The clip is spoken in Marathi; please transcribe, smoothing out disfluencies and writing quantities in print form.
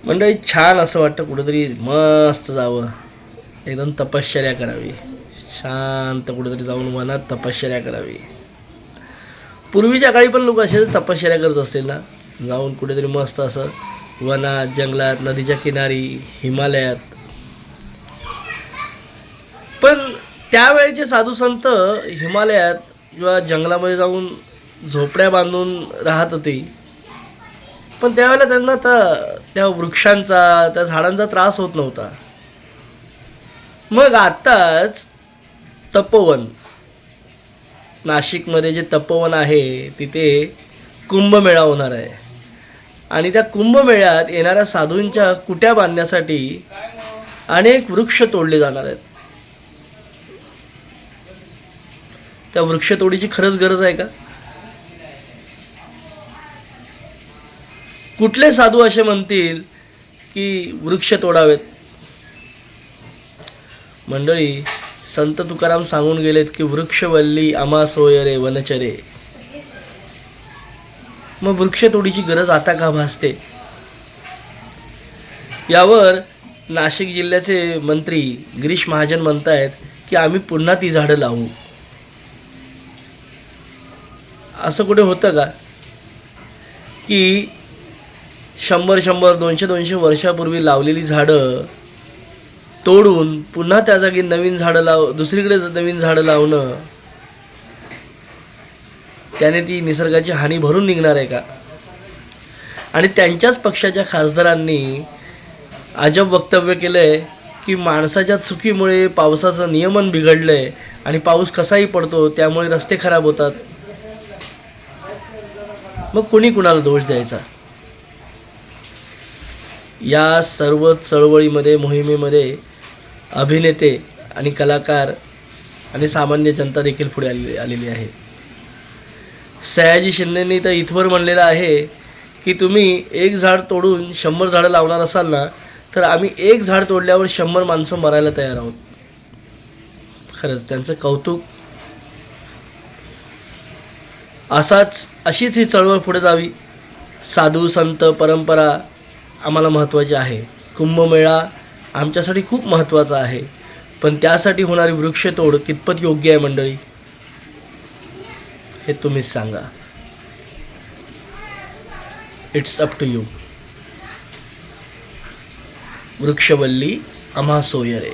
मंडळी छान असं वाटतं कुठेतरी मस्त जावं, एकदम तपश्चर्या करावी, शांत कुठेतरी जाऊन वनात तपश्चर्या करावी. पूर्वीच्या काळी पण लोक असेच तपश्चर्या करत असतील ना, जाऊन कुठेतरी मस्त असं वनात, जंगलात, नदीच्या किनारी, हिमालयात. पण त्यावेळेचे साधू संत हिमालयात किंवा जंगलामध्ये जाऊन झोपड्या बांधून राहत होते. पण त्यावेळेला त्यांना त्या वृक्षांचा, त्या झाडांचा त्रास होत नव्हता. मग आत्ताच तपोवन, नाशिकमध्ये जे तपोवन आहे तिथे कुंभमेळा होणार आहे. आणि त्या कुंभमेळ्यात येणाऱ्या साधूंच्या कुट्या बांधण्यासाठी अनेक वृक्ष तोडले जाणार आहेत. त्या वृक्षतोडीची खरंच गरज आहे का? कुठले साधू असे म्हणतील की वृक्ष तोडावेत? मंडळी, संत तुकाराम सांगून गेलेत की वृक्षवल्ली आम्हा सोय रे वनचरे. मग वृक्षतोडीची गरज आता का भासते? यावर नाशिक जिल्ह्याचे मंत्री गिरीश महाजन म्हणतायत की आम्ही पुन्हा ती झाडं लावू. असं कुठे होतं का की 100-100, 200-200 वर्षापूर्वी लावलेली झाडं तोडून पुन्हा त्या जागी नवीन झाडं दुसरीकडे नवीन झाडं लावणं, त्याने ती निसर्गाची हानी भरून निघणार आहे का? आणि त्यांच्याच पक्षाच्या खासदारांनी अजब वक्तव्य केलंय की माणसाच्या चुकीमुळे पावसाचं नियमन बिघडलंय आणि पाऊस कसाही पडतो, त्यामुळे रस्ते खराब होतात. मग कुणी कुणाला दोष द्यायचा? या सर्व चळवळीमध्ये, मोहिमेमध्ये अभिनेते आणि कलाकार आणि सामान्य जनता देखील पुढे आलेली आहे. सयाजी शिंदेंनी तर इथवर म्हणलेलं आहे की तुम्ही एक झाड तोडून 100 झाडं लावणार असाल ना, तर आम्ही एक झाड तोडल्यावर 100 माणसं मरायला तयार आहोत. खरंच त्यांचं कौतुक. अशीच ही चळवळ पुढे जावी. साधू संत परंपरा आम्हाला महत्त्वाची आहे. कुंभमेळा आमच्यासाठी खूप महत्त्वाचा आहे. पण त्यासाठी होणारी वृक्षतोड कितपत योग्य आहे मंडळी, हे तुम्हीच सांगा. It's up to you. वृक्षवल्ली आम्हा सोय रे.